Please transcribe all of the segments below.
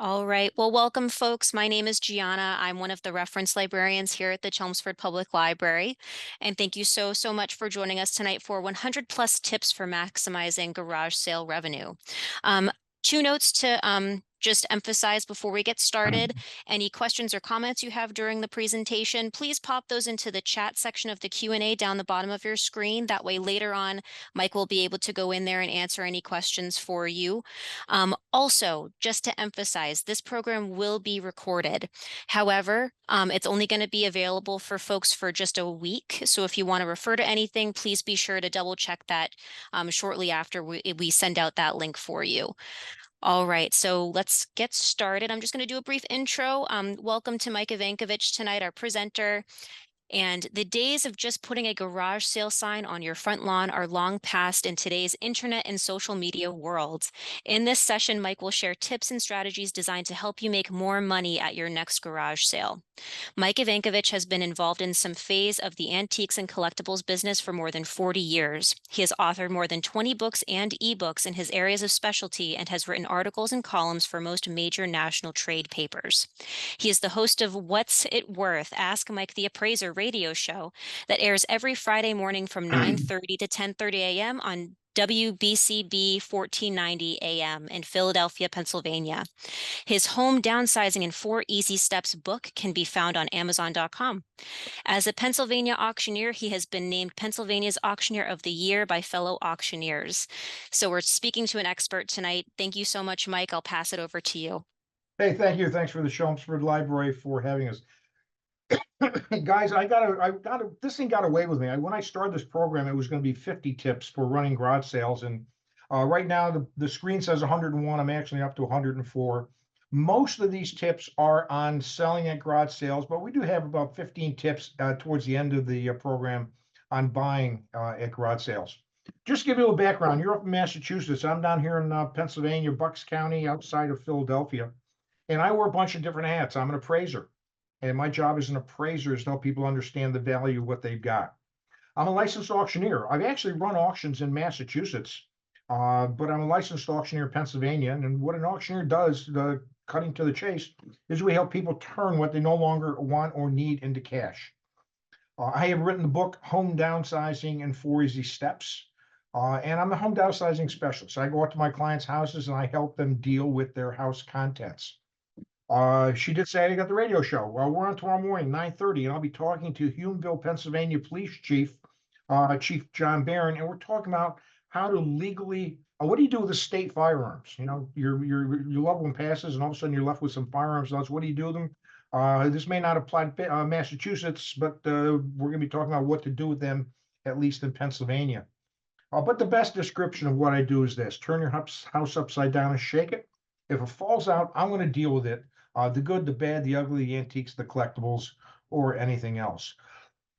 All right. Well, welcome, folks. My name is Gianna. I'm one of the reference librarians here at the Chelmsford Public Library. And thank you so much for joining us tonight for 100 plus tips for maximizing garage sale revenue. Um, Two notes to just emphasize before we get started. Any questions or comments you have during the presentation, please pop those into the chat section of the Q&A down the bottom of your screen. That way later on, Mike will be able to go in there and answer any questions for you. Also, just to emphasize, this program will be recorded. However, it's only going to be available for folks for just a week. So if you want to refer to anything, please be sure to double check that shortly after we send out that link for you. All right, so let's get started. I'm just going to do a brief intro. Welcome to Mike Ivankovich tonight, our presenter. And the days of just putting a garage sale sign on your front lawn are long past in today's internet and social media world. In this session, Mike will share tips and strategies designed to help you make more money at your next garage sale. Mike Ivankovich has been involved in some phase of the antiques and collectibles business for more than 40 years. He has authored more than 20 books and ebooks in his areas of specialty and has written articles and columns for most major national trade papers. He is the host of What's It Worth? Ask Mike the Appraiser radio show that airs every Friday morning from 9:30 to 10:30 a.m. on WBCB 1490 AM in Philadelphia, Pennsylvania. His Home Downsizing in 4 Easy Steps book can be found on Amazon.com. As a Pennsylvania auctioneer, he has been named Pennsylvania's Auctioneer of the Year by fellow auctioneers. So we're speaking to an expert tonight. Thank you so much, Mike. I'll pass it over to you. Hey, thank you. Thanks for the Chelmsford Library for having us. Guys, this thing got away with me. When I started this program, it was going to be 50 tips for running garage sales. And right now, the screen says 101. I'm actually up to 104. Most of these tips are on selling at garage sales, but we do have about 15 tips towards the end of the program on buying at garage sales. Just to give you a little background, you're up in Massachusetts. I'm down here in Pennsylvania, Bucks County, outside of Philadelphia. And I wear a bunch of different hats. I'm an appraiser. And my job as an appraiser is to help people understand the value of what they've got. I'm a licensed auctioneer. I've actually run auctions in Massachusetts, but I'm a licensed auctioneer in Pennsylvania. And what an auctioneer does, cutting to the chase, is we help people turn what they no longer want or need into cash. I have written the book Home Downsizing in 4 Easy Steps. And I'm a home downsizing specialist. I go out to my clients' houses and I help them deal with their house contents. She did say I got the radio show. Well, we're on tomorrow morning, 9:30, and I'll be talking to Huonville, Pennsylvania Police Chief, Chief John Barron, and we're talking about how to legally. What do you do with the state firearms? You know, your loved one passes, and all of a sudden you're left with some firearms. What do you do with them? This may not apply to Massachusetts, but we're going to be talking about what to do with them, at least in Pennsylvania. But the best description of what I do is this: turn your house upside down and shake it. If it falls out, I'm going to deal with it. The good, the bad, the ugly, the antiques, the collectibles, or anything else.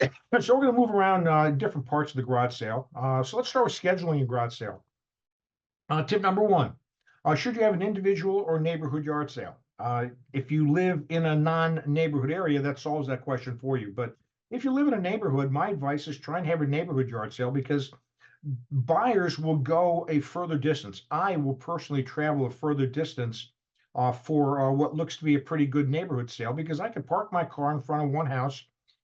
So we're going to move around different parts of the garage sale. So let's start with scheduling a garage sale. Tip number one, should you have an individual or neighborhood yard sale? If you live in a non-neighborhood area, that solves that question for you. But if you live in a neighborhood, my advice is try and have a neighborhood yard sale because buyers will go a further distance. I will personally travel a further distance for what looks to be a pretty good neighborhood sale because I could park my car in front of one house,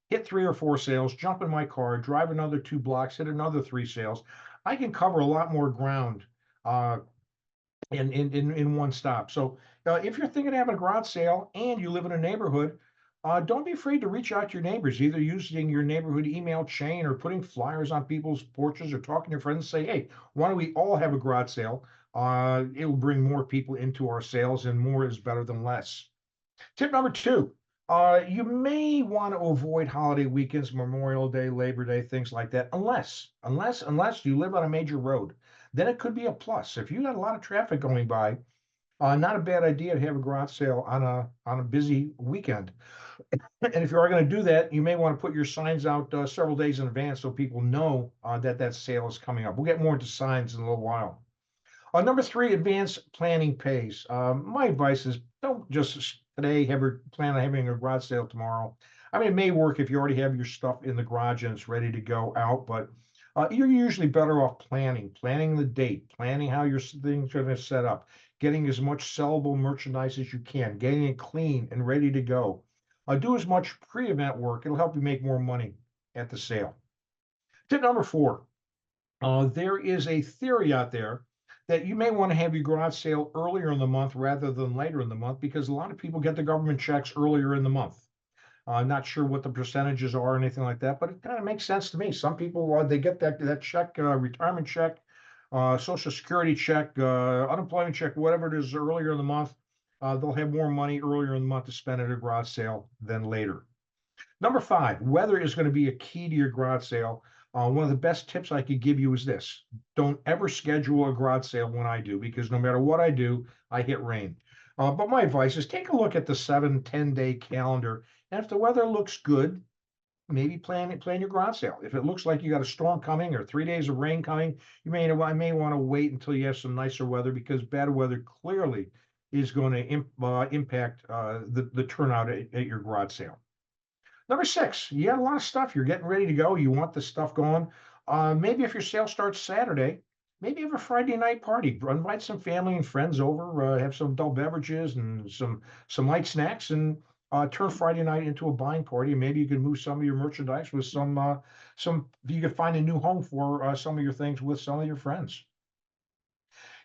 hit 3 or 4 sales, jump in my car, drive another 2 blocks, hit another 3 sales. I can cover a lot more ground in one stop. So if you're thinking of having a garage sale and you live in a neighborhood, don't be afraid to reach out to your neighbors, either using your neighborhood email chain or putting flyers on people's porches or talking to your friends and say, hey, why don't we all have a garage sale? It will bring more people into our sales, and more is better than less. Tip number two, you may want to avoid holiday weekends, Memorial Day, Labor Day, things like that, unless you live on a major road. Then it could be a plus. If you got a lot of traffic going by, not a bad idea to have a garage sale on a busy weekend. And if you are going to do that, you may want to put your signs out several days in advance so people know that sale is coming up. We'll get more into signs in a little while. Number three, advanced planning pays. My advice is don't just today plan on having a garage sale tomorrow. I mean, it may work if you already have your stuff in the garage and it's ready to go out, but You're usually better off planning the date, planning how your things are going to set up, getting as much sellable merchandise as you can, getting it clean and ready to go. Do as much pre-event work. It'll help you make more money at the sale. Tip number four, there is a theory out there that you may want to have your garage sale earlier in the month rather than later in the month because a lot of people get the government checks earlier in the month. Not sure what the percentages are or anything like that, but it kind of makes sense to me. Some people they get that check, retirement check, social security check, unemployment check, whatever it is, earlier in the month. They'll have more money earlier in the month to spend at a garage sale than later. Number five, weather is going to be a key to your garage sale. One of the best tips I could give you is this: don't ever schedule a garage sale when I do, because no matter what I do, I hit rain. But my advice is take a look at the 7, 10 day calendar. And if the weather looks good, maybe plan your garage sale. If it looks like you got a storm coming or 3 days of rain coming, I may want to wait until you have some nicer weather because bad weather clearly is going to impact the turnout at your garage sale. Number six, you got a lot of stuff. You're getting ready to go. You want the stuff going. Maybe if your sale starts Saturday, maybe have a Friday night party. Invite some family and friends over. Have some adult beverages and some light snacks, and turn Friday night into a buying party. Maybe you can move some of your merchandise with some. You can find a new home for some of your things with some of your friends.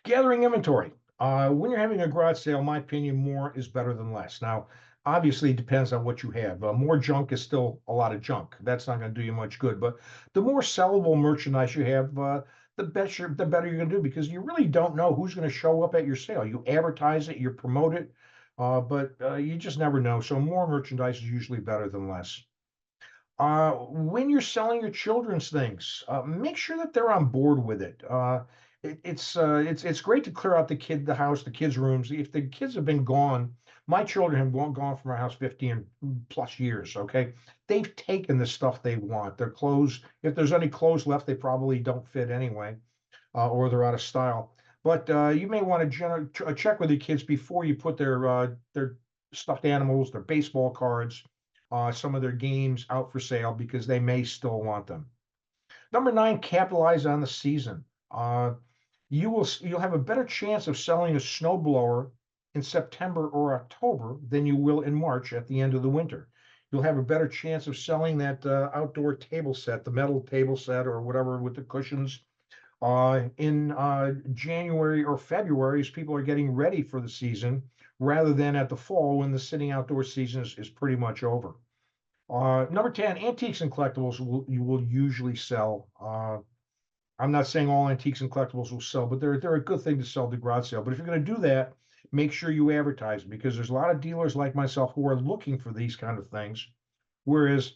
Gathering inventory. When you're having a garage sale, my opinion, more is better than less. Now, obviously, it depends on what you have. More junk is still a lot of junk. That's not going to do you much good. But the more sellable merchandise you have, the better you're going to do because you really don't know who's going to show up at your sale. You advertise it, you promote it, but you just never know. So more merchandise is usually better than less. When you're selling your children's things, make sure that they're on board with it. It's great to clear out the house, the kids' rooms. If the kids have been gone, my children have gone from our house 15 plus years. Okay, they've taken the stuff they want. Their clothes, if there's any clothes left, they probably don't fit anyway, or they're out of style. But you may want to check with your kids before you put their stuffed animals, their baseball cards, some of their games out for sale because they may still want them. Number nine, capitalize on the season. You'll have a better chance of selling a snowblower in September or October than you will in March at the end of the winter. You'll have a better chance of selling that outdoor table set, the metal table set or whatever with the cushions, in January or February as people are getting ready for the season, rather than at the fall when the sitting outdoor season is pretty much over. Number 10, antiques and collectibles you will usually sell. I'm not saying all antiques and collectibles will sell, but they're a good thing to sell at the garage sale. But if you're going to do that, make sure you advertise because there's a lot of dealers like myself who are looking for these kind of things. Whereas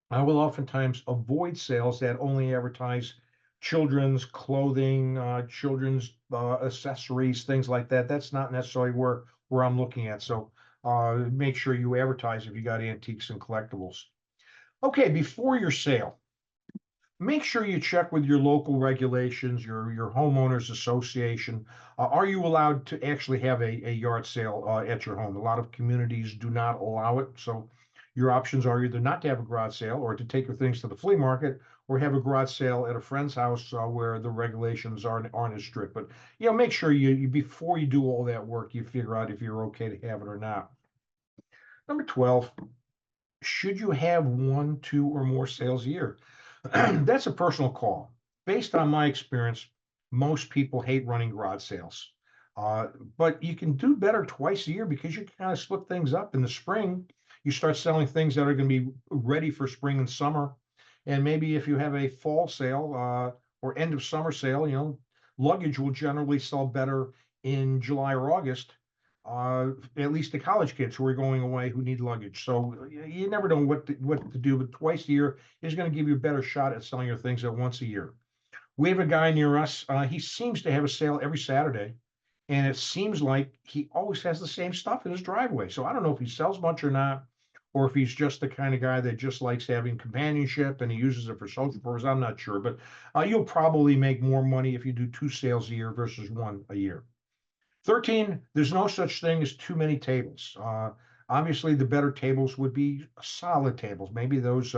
I will oftentimes avoid sales that only advertise children's clothing, children's accessories, things like that. That's not necessarily where I'm looking at. So make sure you advertise if you got antiques and collectibles. Okay, before your sale, make sure you check with your local regulations, your homeowners association. Are you allowed to actually have a yard sale at your home? A lot of communities do not allow it. So your options are either not to have a garage sale or to take your things to the flea market or have a garage sale at a friend's house where the regulations aren't as strict. But make sure you before you do all that work, you figure out if you're okay to have it or not. Number 12, should you have one, two, or more sales a year? That's a personal call. Based on my experience, most people hate running garage sales. Uh, but you can do better twice a year because you can kind of split things up. In the spring, you start selling things that are going to be ready for spring and summer. And maybe if you have a fall sale or end of summer sale, luggage will generally sell better in July or August, at least the college kids who are going away who need luggage. So you never know what to do, but twice a year is going to give you a better shot at selling your things than once a year. We have a guy near us. He seems to have a sale every Saturday, and it seems like he always has the same stuff in his driveway. So I don't know if he sells much or not, or if he's just the kind of guy that just likes having companionship and he uses it for social purposes. I'm not sure, but you'll probably make more money if you do two sales a year versus one a year. 13, there's no such thing as too many tables. Obviously, the better tables would be solid tables, maybe those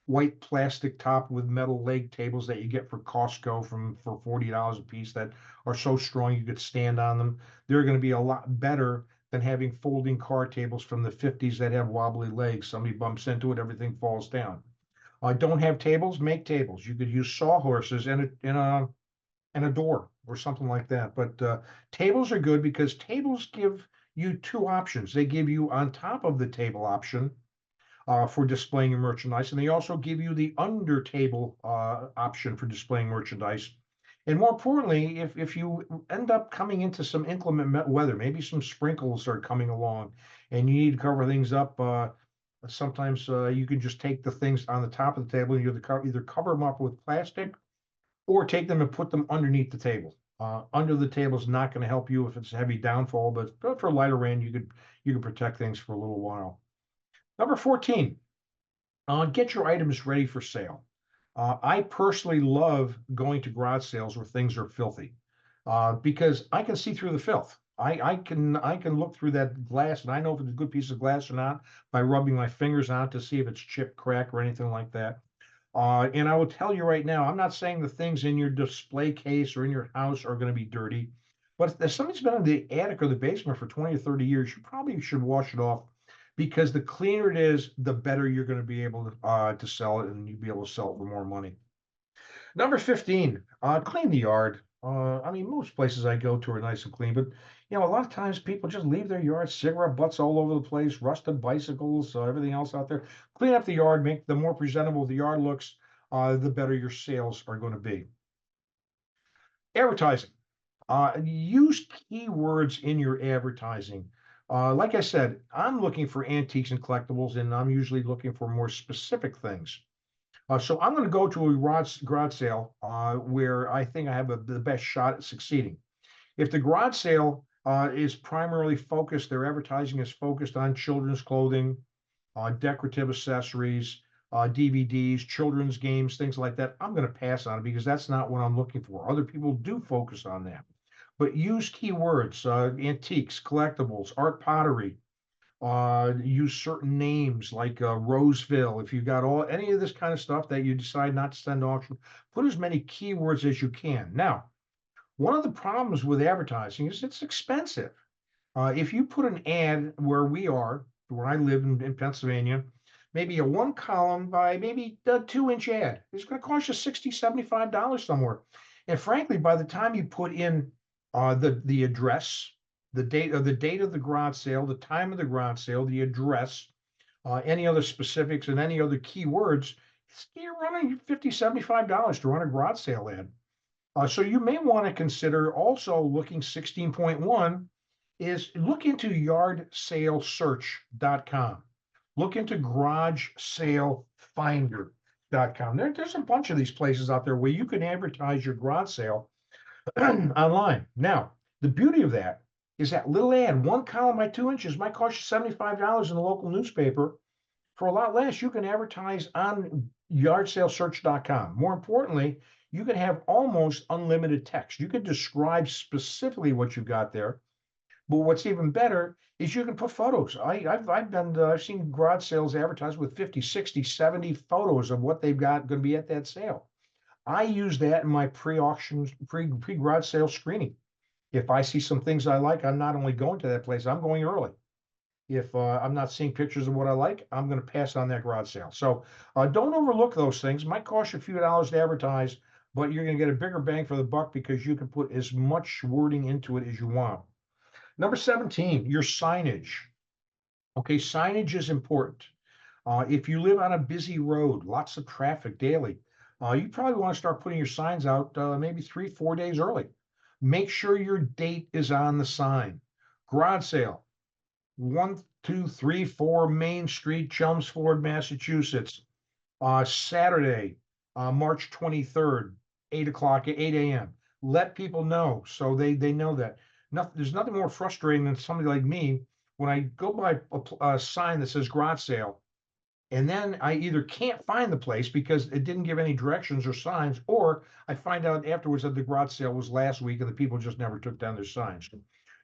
white plastic top with metal leg tables that you get for Costco for $40 a piece that are so strong you could stand on them. They're going to be a lot better than having folding card tables from the 50s that have wobbly legs. Somebody bumps into it, everything falls down. Don't have tables, make tables. You could use sawhorses and a door or something like that. But tables are good because tables give you two options. They give you on top of the table option for displaying your merchandise, and they also give you the under table option for displaying merchandise. And more importantly, if you end up coming into some inclement weather, maybe some sprinkles are coming along, and you need to cover things up. Sometimes you can just take the things on the top of the table and you either cover them up with plastic or take them and put them underneath the table. Under the table is not going to help you if it's a heavy downfall, but for lighter rain, you could protect things for a little while. Number 14, get your items ready for sale. I personally love going to garage sales where things are filthy because I can see through the filth. I can look through that glass and I know if it's a good piece of glass or not by rubbing my fingers on it to see if it's chipped, crack, or anything like that. And I will tell you right now, I'm not saying the things in your display case or in your house are going to be dirty, but if something's been in the attic or the basement for 20 or 30 years, you probably should wash it off because the cleaner it is, the better you're going to be able to sell it and you'll be able to sell it for more money. Number 15, clean the yard. I mean, most places I go to are nice and clean, but a lot of times people just leave their yard, cigarette butts all over the place, rusted bicycles, everything else out there. Clean up the yard, make the more presentable the yard looks, the better your sales are going to be. Advertising. Use keywords in your advertising. Like I said, I'm looking for antiques and collectibles, and I'm usually looking for more specific things. So I'm going to go to a garage sale where I think I have the best shot at succeeding. If the garage sale is primarily focused, their advertising is focused on children's clothing, decorative accessories, DVDs, children's games, things like that, I'm going to pass on it because that's not what I'm looking for. Other people do focus on that. But use keywords, antiques, collectibles, art pottery, use certain names like Roseville. If you've got any of this kind of stuff that you decide not to send to auction, put as many keywords as you can. Now, one of the problems with advertising is it's expensive. If you put an ad where I live in Pennsylvania, maybe a one column by maybe a 2-inch ad, it's going to cost you $60, $75 somewhere. And frankly, by the time you put in the address, the date of the garage sale, the time of the garage sale, the address, any other specifics, and any other keywords, you're running $50, $75 to run a garage sale ad. So you may want to consider also looking 16.1 is look into yardsalesearch.com. Look into garagesalefinder.com. There's a bunch of these places out there where you can advertise your garage sale online. Now, the beauty of that is that little ad, one column by 2 inches, might cost you $75 in the local newspaper. For a lot less, you can advertise on yardsalesearch.com. More importantly, you can have almost unlimited text. You can describe specifically what you've got there. But what's even better is you can put photos. I've seen garage sales advertised with 50, 60, 70 photos of what they've got going to be at that sale. I use that in my pre-auction, pre-garage sale screening. If I see some things I like, I'm not only going to that place, I'm going early. If I'm not seeing pictures of what I like, I'm going to pass on that garage sale. So don't overlook those things. Might cost you a few dollars to advertise, but you're going to get a bigger bang for the buck because you can put as much wording into it as you want. Number 17, your signage. Okay, signage is important. If you live on a busy road, lots of traffic daily, you probably want to start putting your signs out maybe 3, 4 days early. Make sure your date is on the sign. Garage sale, 1234 Main Street, Chelmsford, Massachusetts. Saturday, March 23rd, 8 o'clock, 8 a.m. Let people know so they know that. There's nothing more frustrating than somebody like me when I go by a sign that says garage sale, and then I either can't find the place because it didn't give any directions or signs, or I find out afterwards that the garage sale was last week and the people just never took down their signs.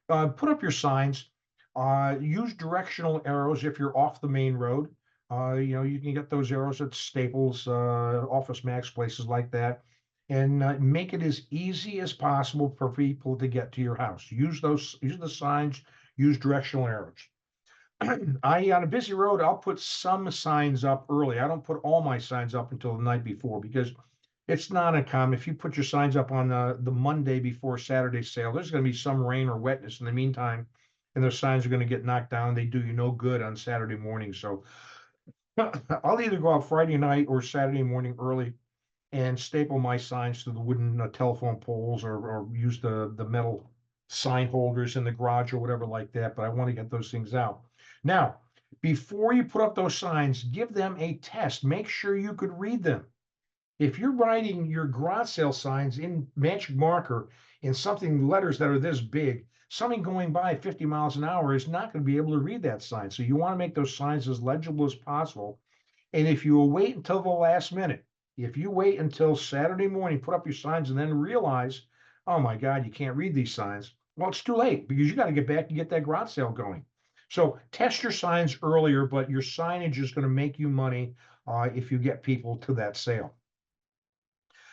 Put up your signs. Use directional arrows if you're off the main road. You can get those arrows at Staples, Office Max, places like that, and make it as easy as possible for people to get to your house. Use the signs, use directional arrows. On a busy road, I'll put some signs up early. I don't put all my signs up until the night before because it's not uncommon. If you put your signs up on the Monday before Saturday sale, there's going to be some rain or wetness in the meantime, and those signs are going to get knocked down. They do you no good on Saturday morning. So I'll either go out Friday night or Saturday morning early and staple my signs to the wooden telephone poles, or use the metal sign holders in the garage or whatever like that. But I want to get those things out. Now, before you put up those signs, give them a test. Make sure you could read them. If you're writing your garage sale signs in magic marker in something letters that are this big, something going by 50 miles an hour is not going to be able to read that sign. So you want to make those signs as legible as possible. And if you wait until the last minute, if you wait until Saturday morning, put up your signs and then realize, oh my God, you can't read these signs. Well, it's too late because you got to get back and get that garage sale going. So test your signs earlier, but your signage is going to make you money if you get people to that sale.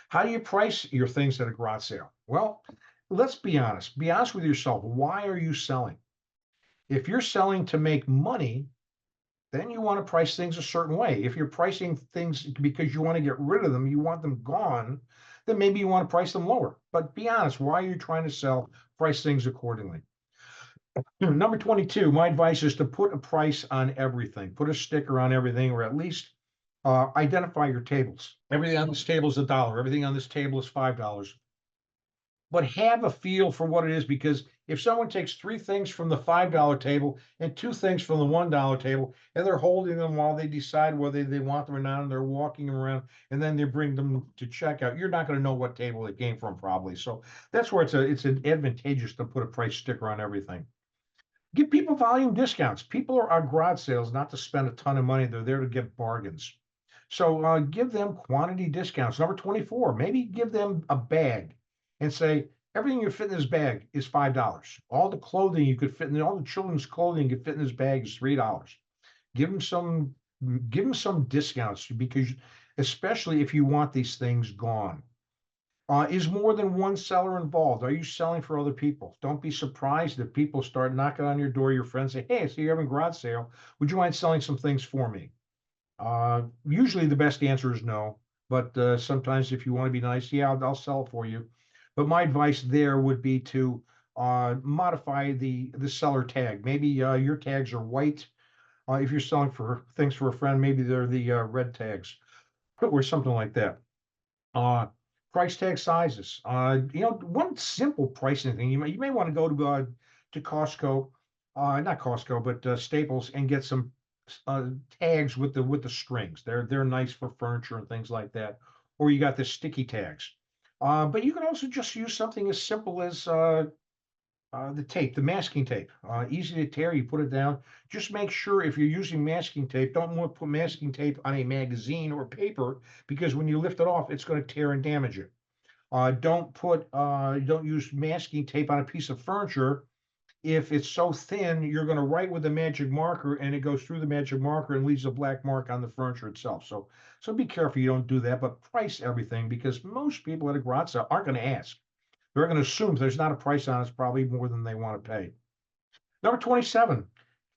How do you price your things at a garage sale? Well, let's be honest. Be honest with yourself. Why are you selling? If you're selling to make money, then you want to price things a certain way. If you're pricing things because you want to get rid of them, you want them gone, then maybe you want to price them lower. But be honest, why are you trying to sell? Price things accordingly. Number 22, my advice is to put a price on everything. Put a sticker on everything, or at least identify your tables. Everything on this table is $1. Everything on this table is $5. But have a feel for what it is, because if someone takes three things from the $5 table and two things from the $1 table, and they're holding them while they decide whether they want them or not, and they're walking them around, and then they bring them to checkout, you're not going to know what table it came from, probably. So that's where it's an advantageous to put a price sticker on everything. Give people volume discounts. People are on garage sales not to spend a ton of money. They're there to get bargains. So give them quantity discounts. Number 24, maybe give them a bag and say, everything you fit in this bag is $5. All the clothing you could fit in, all the children's clothing you could fit in this bag is $3. Give them some, give them some discounts, because especially if you want these things gone. Is more than one seller involved? Are you selling for other people? Don't be surprised if people start knocking on your door, your friends say, hey, I see you're having a garage sale. Would you mind selling some things for me? Usually the best answer is no, but sometimes if you want to be nice, yeah, I'll sell it for you. But my advice there would be to modify the seller tag. Maybe your tags are white. If you're selling for things for a friend, maybe they're the red tags or something like that. Uh, Price tag sizes. One simple pricing thing. You may want to go to Costco, not Costco, but Staples, and get some tags with the strings. They're nice for furniture and things like that. Or you got the sticky tags. But you can also just use something as simple as the tape, the masking tape. Easy to tear. You put it down. Just make sure, if you're using masking tape, don't want to put masking tape on a magazine or paper, because when you lift it off, it's going to tear and damage it. Don't use masking tape on a piece of furniture. If it's so thin, you're going to write with a magic marker, and it goes through the magic marker and leaves a black mark on the furniture itself. So be careful you don't do that, but price everything, because most people at a garage sale aren't going to ask. They're going to assume if there's not a price on it, it's probably more than they want to pay. Number 27,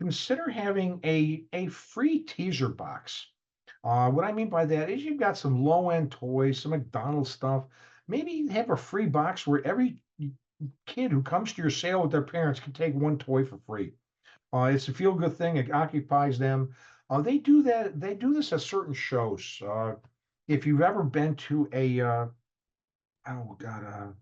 consider having a free teaser box. What I mean by that is, you've got some low end toys, some McDonald's stuff. Maybe have a free box where every kid who comes to your sale with their parents can take one toy for free. It's a feel good thing. It occupies them. They do that. They do this at certain shows. If you've ever been to oh God,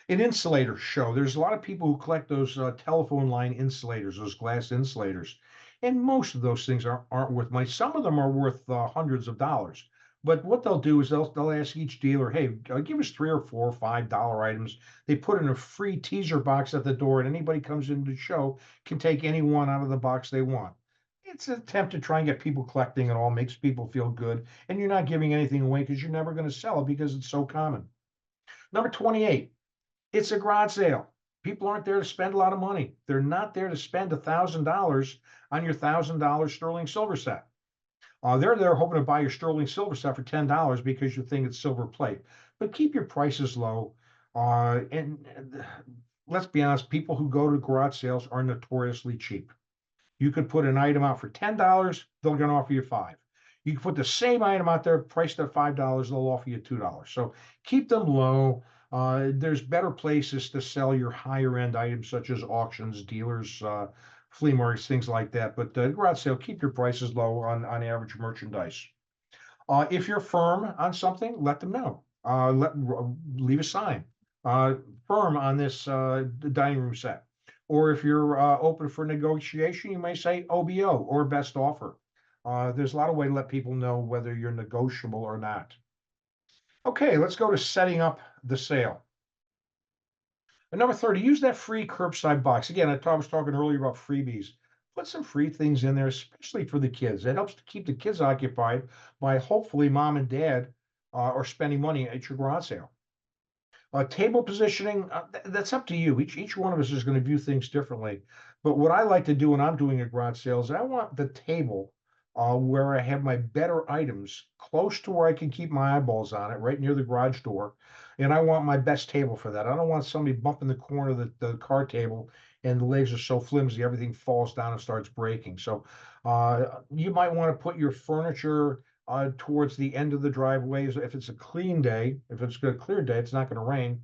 an insulator show. There's a lot of people who collect those telephone line insulators, those glass insulators, and most of those things aren't worth money. Some of them are worth hundreds of dollars. But what they'll do is they'll ask each dealer, "Hey, give us three or four or $5 items." They put in a free teaser box at the door, and anybody comes into the show can take any one out of the box they want. It's an attempt to try and get people collecting. It all makes people feel good, and you're not giving anything away because you're never going to sell it because it's so common. Number 28, it's a garage sale. People aren't there to spend a lot of money. They're not there to spend $1,000 on your $1,000 sterling silver set. They're there hoping to buy your sterling silver set for $10 because you think it's silver plate. But keep your prices low. And let's be honest, people who go to garage sales are notoriously cheap. You could put an item out for $10, they're going to offer you five. You can put the same item out there priced at $5, they'll offer you $2. So keep them low. There's better places to sell your higher end items, such as auctions, dealers, flea markets, things like that. But garage sale, keep your prices low on average merchandise. If you're firm on something, let them know. Leave a sign. Firm on this dining room set. Or if you're open for negotiation, you may say OBO or best offer. There's a lot of way to let people know whether you're negotiable or not. Okay, let's go to setting up the sale. And number 30, use that free curbside box. Again, I was talking earlier about freebies. Put some free things in there, especially for the kids. It helps to keep the kids occupied by hopefully mom and dad are spending money at your garage sale. Table positioning, that's up to you. Each one of us is going to view things differently. But what I like to do when I'm doing a garage sale is I want the table where I have my better items close to where I can keep my eyeballs on it, right near the garage door. And I want my best table for that. I don't want somebody bumping the corner of the car table and the legs are so flimsy, everything falls down and starts breaking. So you might want to put your furniture towards the end of the driveway. If it's a clean day, if it's a clear day, it's not going to rain.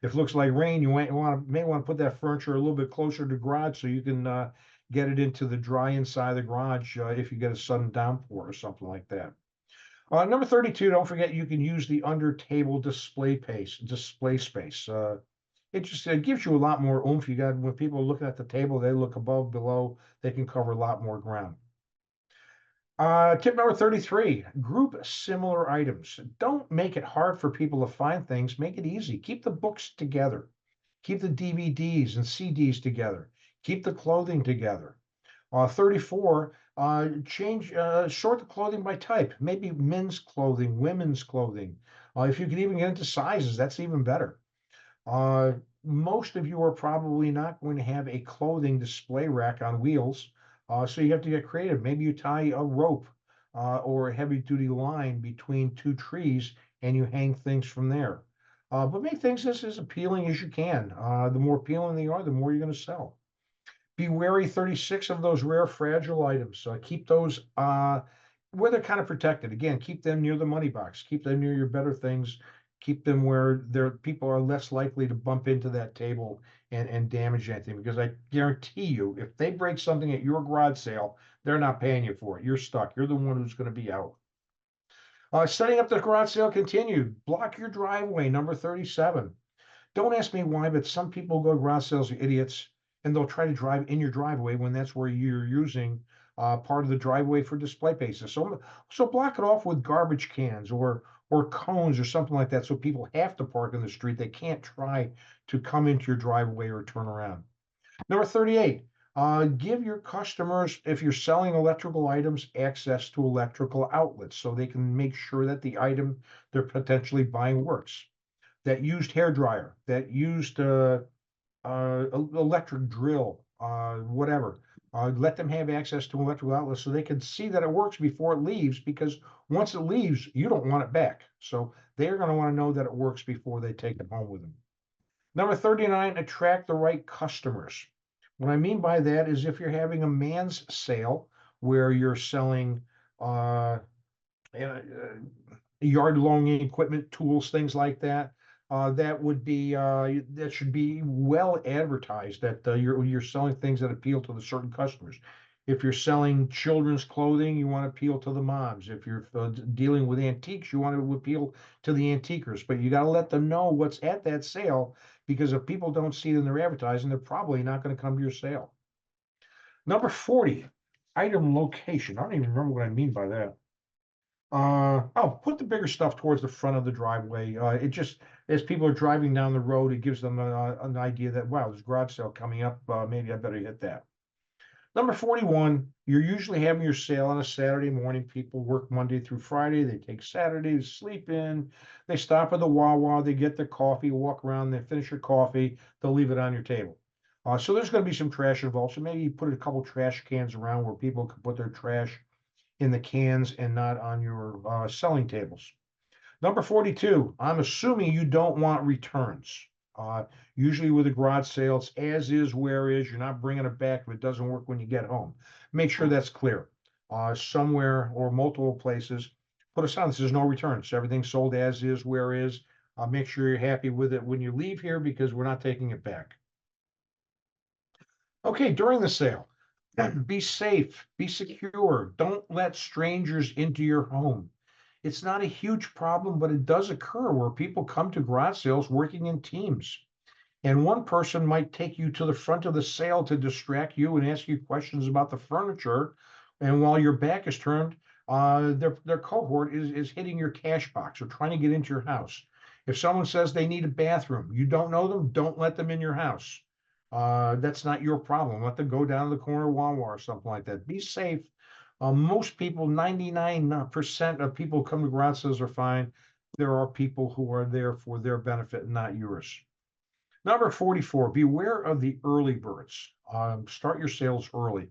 If it looks like rain, you may want to put that furniture a little bit closer to the garage so you can get it into the dry inside of the garage if you get a sudden downpour or something like that. Number 32, don't forget you can use the under table display space. It just gives you a lot more oomph. You got when people are looking at the table, they look above, below, they can cover a lot more ground. Tip number 33, group similar items. Don't make it hard for people to find things. Make it easy. Keep the books together. Keep the DVDs and CDs together. Keep the clothing together. 34, sort the clothing by type. Maybe men's clothing, women's clothing. If you can even get into sizes, that's even better. Uh, Most of you are probably not going to have a clothing display rack on wheels, so you have to get creative. Maybe you tie a rope or a heavy duty line between two trees and you hang things from there. But make things as appealing as you can. The more appealing they are, the more you're going to sell. Be wary 36 of those rare fragile items. Keep those where they're kind of protected. Again, keep them near the money box. Keep them near your better things. Keep them where people are less likely to bump into that table and damage anything. Because I guarantee you, if they break something at your garage sale, they're not paying you for it. You're stuck. You're the one who's going to be out. Setting up the garage sale continued. Block your driveway, number 37. Don't ask me why, but some people go to garage sales are idiots, and they'll try to drive in your driveway when that's where you're using part of the driveway for display bases. So block it off with garbage cans or cones or something like that, so people have to park in the street. They can't try to come into your driveway or turn around. Number 38. Give your customers, if you're selling electrical items, access to electrical outlets so they can make sure that the item they're potentially buying works. That used hair dryer, that used electric drill, whatever. Let them have access to electrical outlets so they can see that it works before it leaves, because once it leaves, you don't want it back. So they're going to want to know that it works before they take it home with them. Number 39, attract the right customers. What I mean by that is if you're having a man's sale where you're selling uh, yard loaning equipment, tools, things like that. That should be well advertised that you're selling things that appeal to the certain customers. If you're selling children's clothing, you want to appeal to the moms. If you're dealing with antiques, you want to appeal to the antiquers. But you got to let them know what's at that sale, because if people don't see it in their advertising, they're probably not going to come to your sale. Number 40, item location. I don't even remember what I mean by that. Put the bigger stuff towards the front of the driveway. It just, as people are driving down the road, it gives them an idea that, wow, there's a garage sale coming up. Maybe I better hit that. Number 41, you're usually having your sale on a Saturday morning. People work Monday through Friday. They take Saturday to sleep in. They stop at the Wawa, they get their coffee, walk around, they finish your coffee, they'll leave it on your table. So there's going to be some trash involved. So maybe you put a couple trash cans around where people can put their trash in the cans and not on your selling tables. Number 42, I'm assuming you don't want returns. Uh, Usually with a garage sale, it's as is, where is. You're not bringing it back if it doesn't work when you get home. Make sure that's clear. Somewhere or multiple places, put a sign that says no returns. Everything's sold as is, where is. Make sure you're happy with it when you leave here because we're not taking it back. Okay, during the sale, be safe, be secure. Don't let strangers into your home. It's not a huge problem, but it does occur where people come to garage sales working in teams. And one person might take you to the front of the sale to distract you and ask you questions about the furniture. And while your back is turned, their cohort is hitting your cash box or trying to get into your house. If someone says they need a bathroom, you don't know them, don't let them in your house. That's not your problem. Let them go down to the corner Wawa or something like that. Be safe. Most people, 99% of people who come to garage sales are fine. There are people who are there for their benefit, not yours. Number 44, beware of the early birds. Start your sales early.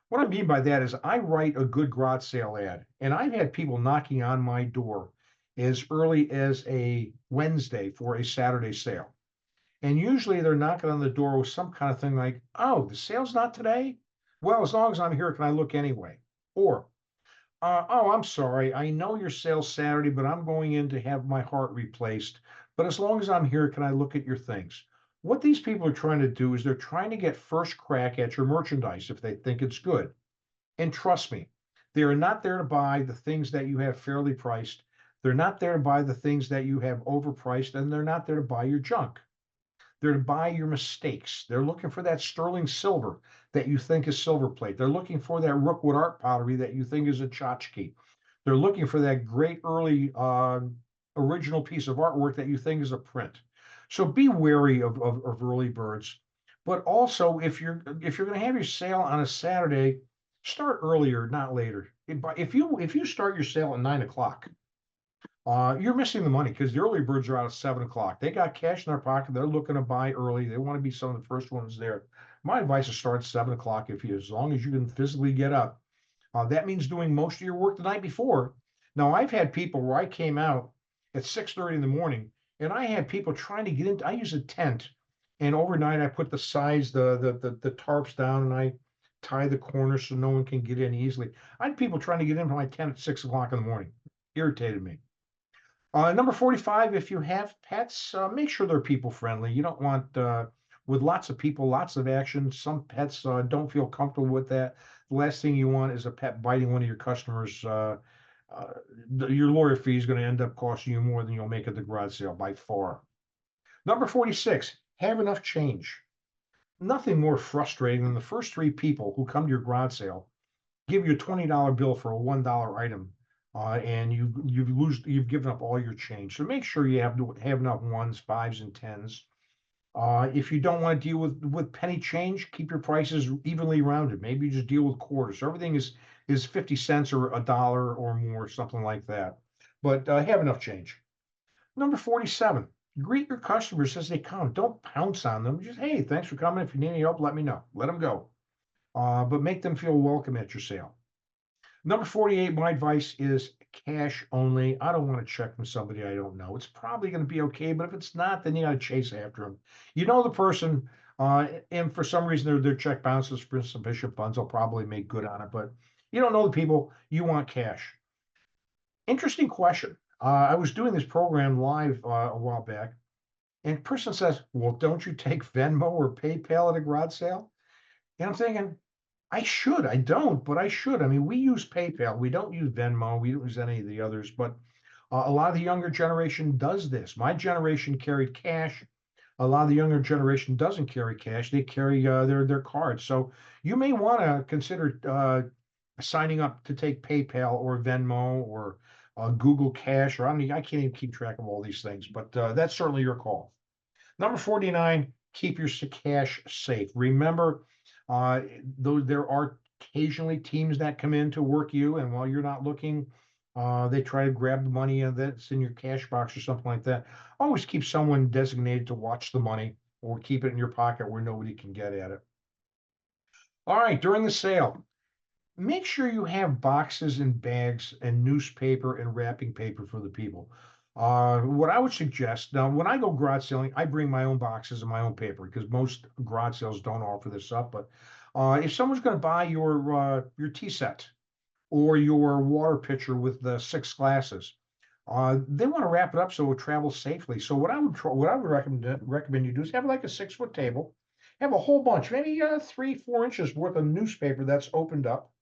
What I mean by that is I write a good garage sale ad, and I've had people knocking on my door as early as a Wednesday for a Saturday sale. And usually they're knocking on the door with some kind of thing like, oh, the sale's not today? Well, as long as I'm here, can I look anyway? Or, oh, I'm sorry. I know your sale's Saturday, but I'm going in to have my heart replaced. But as long as I'm here, can I look at your things? What these people are trying to do is they're trying to get first crack at your merchandise if they think it's good. And trust me, they are not there to buy the things that you have fairly priced. They're not there to buy the things that you have overpriced, and they're not there to buy your junk. They're to buy your mistakes. They're looking for that sterling silver that you think is silver plate. They're looking for that Rookwood art pottery that you think is a tchotchke. They're looking for that great early original piece of artwork that you think is a print. So be wary of early birds. But also, if you're going to have your sale on a Saturday, start earlier, not later. If you start your sale at 9 o'clock, you're missing the money because the early birds are out at 7 o'clock. They got cash in their pocket. They're looking to buy early. They want to be some of the first ones there. My advice is start at 7 o'clock as long as you can physically get up. That means doing most of your work the night before. Now, I've had people where I came out at 6:30 in the morning, and I had people trying to get in. I use a tent, and overnight I put the sides, the tarps down, and I tie the corners so no one can get in easily. I had people trying to get into my tent at 6 o'clock in the morning. Irritated me. Number 45, if you have pets, make sure they're people friendly. You don't want, with lots of people, lots of action. Some pets don't feel comfortable with that. The last thing you want is a pet biting one of your customers. Uh, your lawyer fee is going to end up costing you more than you'll make at the garage sale by far. Number 46, have enough change. Nothing more frustrating than the first three people who come to your garage sale give you a $20 bill for a $1 item, and you've given up all your change. So make sure you have enough ones, fives, and tens. If you don't want to deal with penny change, keep your prices evenly rounded. Maybe you just deal with quarters. So everything is 50 cents or a dollar or more, something like that. But have enough change. Number 47, greet your customers as they come. Don't pounce on them. Just, hey, thanks for coming. If you need any help, let me know. Let them go. But make them feel welcome at your sale. Number 48, my advice is cash only. I don't want to check from somebody I don't know. It's probably going to be okay, but if it's not, then you got to chase after them. You know the person, and for some reason their check bounces for insufficient funds. They'll probably make good on it, but you don't know the people. You want cash. Interesting question. I was doing this program live a while back, and a person says, "Well, don't you take Venmo or PayPal at a garage sale?" And I'm thinking, I should. I don't, but I should. I mean, we use PayPal. We don't use Venmo. We don't use any of the others, but a lot of the younger generation does this. My generation carried cash. A lot of the younger generation doesn't carry cash. They carry their cards. So you may want to consider signing up to take PayPal or Venmo or Google Cash, or I mean, I can't even keep track of all these things, but that's certainly your call. Number 49, keep your cash safe. Remember, Though there are occasionally teams that come in to work you, and while you're not looking, they try to grab the money that's in your cash box or something like that. Always keep someone designated to watch the money or keep it in your pocket where nobody can get at it. All right, during the sale, make sure you have boxes and bags and newspaper and wrapping paper for the people. What I would suggest now, when I go garage selling, I bring my own boxes and my own paper because most garage sales don't offer this up. But if someone's going to buy your tea set or your water pitcher with the six glasses, they want to wrap it up so it travels safely. So what I would recommend you do is have like a 6 foot table, have a whole bunch, maybe 3, 4 inches worth of newspaper that's opened up,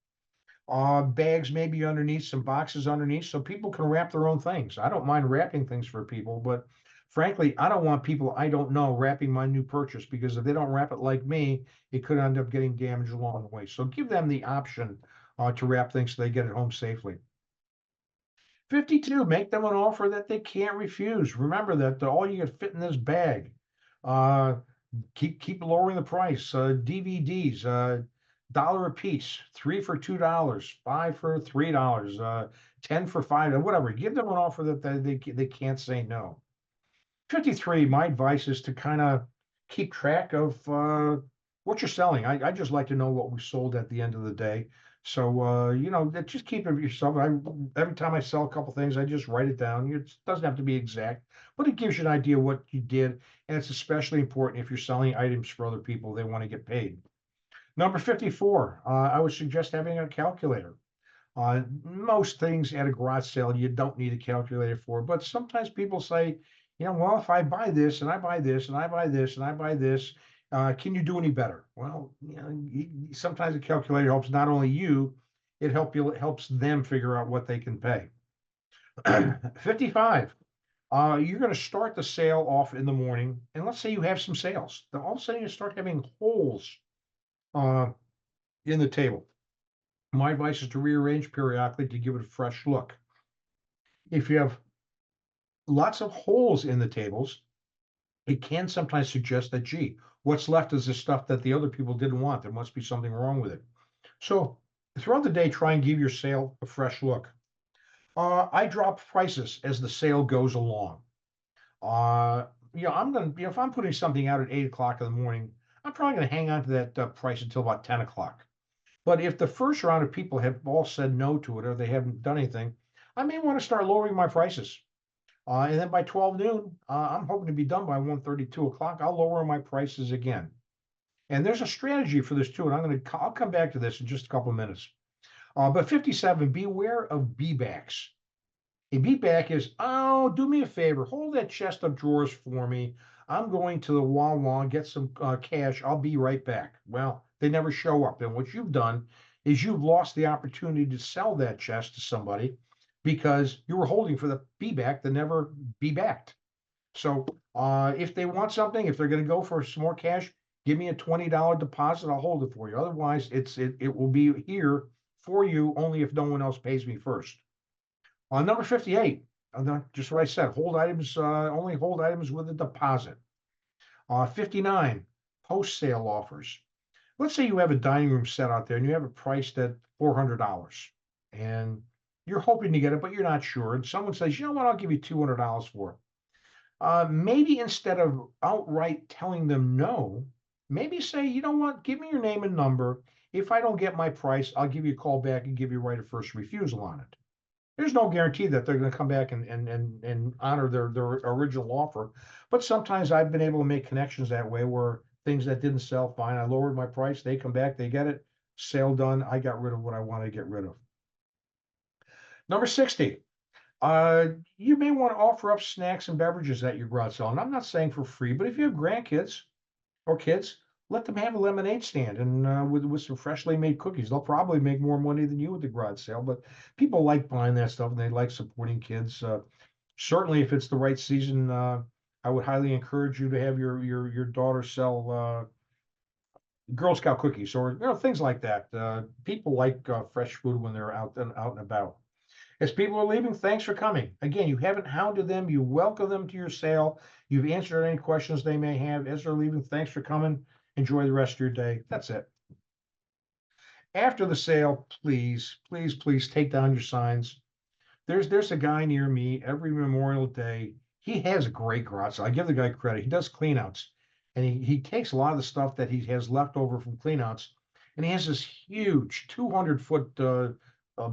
bags maybe underneath, some boxes underneath, so people can wrap their own things. I don't mind wrapping things for people, but frankly, I don't want people I don't know wrapping my new purchase because if they don't wrap it like me, it could end up getting damaged along the way. So give them the option to wrap things so they get it home safely. 52, make them an offer that they can't refuse. Remember that all you get fit in this bag. Uh, keep lowering the price. DVDs, dollar a piece, three for $2, five for $3, 10 for $5, whatever. Give them an offer that they can't say no. 53, my advice is to kind of keep track of what you're selling. I just like to know what we sold at the end of the day. So just keep it yourself. Every time I sell a couple things, I just write it down. It doesn't have to be exact, but it gives you an idea what you did, and it's especially important if you're selling items for other people. They want to get paid. Number 54, I would suggest having a calculator. Most things at a garage sale you don't need a calculator for, but sometimes people say, well, if I buy this and I buy this and I buy this and I buy this, can you do any better? Well, sometimes a calculator helps not only you, it helps them figure out what they can pay. 55. You're going to start the sale off in the morning, and let's say you have some sales. Then all of a sudden you start having holes uh, in the table. My advice is to rearrange periodically to give it a fresh look. If you have lots of holes in the tables, it can sometimes suggest that, gee, what's left is the stuff that the other people didn't want. There must be something wrong with it. So throughout the day, try and give your sale a fresh look. I drop prices as the sale goes along. Uh, if I'm putting something out at 8 o'clock in the morning, I'm probably going to hang on to that price until about 10 o'clock. But if the first round of people have all said no to it or they haven't done anything, I may want to start lowering my prices. And then by 12 noon, I'm hoping to be done by 1:30, 2 o'clock. I'll lower my prices again. And there's a strategy for this too. And I'll come back to this in just a couple of minutes. But 57, beware of B-backs. A beatback is, oh, do me a favor, hold that chest of drawers for me. I'm going to the Wawa, get some cash. I'll be right back. Well, they never show up. And what you've done is you've lost the opportunity to sell that chest to somebody because you were holding for the be back that never be backed. So if they want something, if they're going to go for some more cash, give me a $20 deposit. I'll hold it for you. Otherwise, it will be here for you only if no one else pays me first. On number 58, just what I said, hold items, only hold items with a deposit. 59, post-sale offers. Let's say you have a dining room set out there and you have it priced at $400 and you're hoping to get it, but you're not sure. And someone says, you know what, I'll give you $200 for it. Maybe instead of outright telling them no, maybe say, you know what, give me your name and number. If I don't get my price, I'll give you a call back and give you right of first refusal on it. There's no guarantee that they're going to come back and honor their original offer. But sometimes I've been able to make connections that way where things that didn't sell, fine. I lowered my price. They come back, they get it. Sale done. I got rid of what I wanted to get rid of. Number 60. You may want to offer up snacks and beverages at your garage sale. And I'm not saying for free, but if you have grandkids or kids, let them have a lemonade stand and with some freshly made cookies. They'll probably make more money than you at the garage sale, but people like buying that stuff and they like supporting kids. Certainly, if it's the right season, I would highly encourage you to have your daughter sell Girl Scout cookies or things like that. People like fresh food when they're out and about. As people are leaving, thanks for coming. Again, you haven't hounded them. You welcome them to your sale. You've answered any questions they may have. As they're leaving, thanks for coming. Enjoy the rest of your day. That's it. After the sale, please, please, please take down your signs. There's a guy near me every Memorial Day. He has a great garage sale. I give the guy credit. He does cleanouts, and he takes a lot of the stuff that he has left over from cleanouts, and he has this huge 200-foot uh,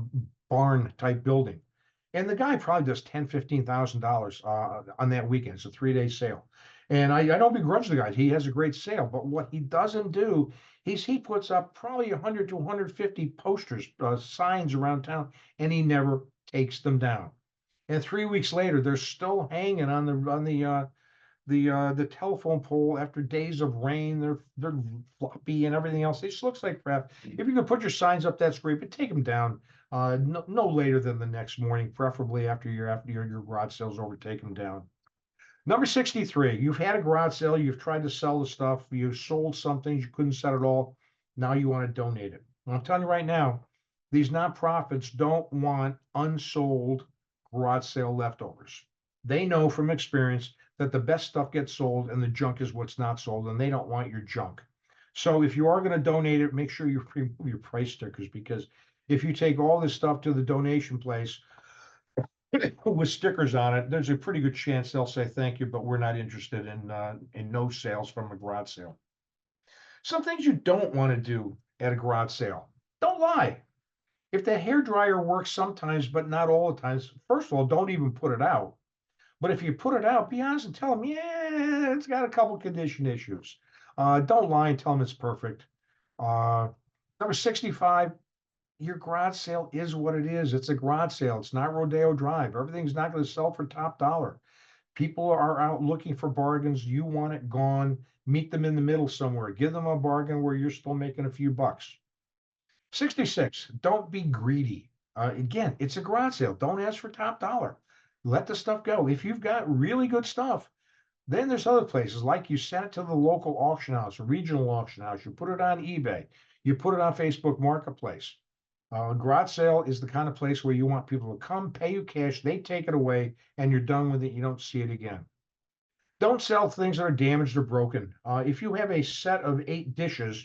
barn type building. And the guy probably does $10,000, $15,000 on that weekend. It's a 3-day sale. And I don't begrudge the guy. He has a great sale. But what he doesn't do is he puts up probably 100 to 150 posters, signs around town, and he never takes them down. And 3 weeks later, they're still hanging on the telephone pole after days of rain. They're floppy and everything else. It just looks like crap. If you can put your signs up, that's great, but take them down no later than the next morning, preferably after your garage sale's over. Take them down. Number 63, you've had a garage sale, you've tried to sell the stuff, you sold some things, you couldn't sell it all. Now you want to donate it. Well, I'm telling you right now, these nonprofits don't want unsold garage sale leftovers. They know from experience that the best stuff gets sold and the junk is what's not sold, and they don't want your junk. So if you are going to donate it, make sure you remove your price stickers, because if you take all this stuff to the donation place with stickers on it, there's a pretty good chance they'll say thank you, but we're not interested in no sales from a garage sale. Some things you don't want to do at a garage sale. Don't lie. If the hair dryer works sometimes, but not all the times, first of all, don't even put it out. But if you put it out, be honest and tell them, yeah, it's got a couple condition issues. Don't lie and tell them it's perfect. Uh, Number 65, your garage sale is what it is. It's a garage sale. It's not Rodeo Drive. Everything's not going to sell for top dollar. People are out looking for bargains. You want it gone. Meet them in the middle somewhere. Give them a bargain where you're still making a few bucks. 66, don't be greedy. Again, it's a garage sale. Don't ask for top dollar. Let the stuff go. If you've got really good stuff, then there's other places, like you send it to the local auction house, a regional auction house. You put it on eBay. You put it on Facebook Marketplace. Garage sale is the kind of place where you want people to come, pay you cash, they take it away, and you're done with it. You don't see it again. Don't sell things that are damaged or broken. If you have a set of 8 dishes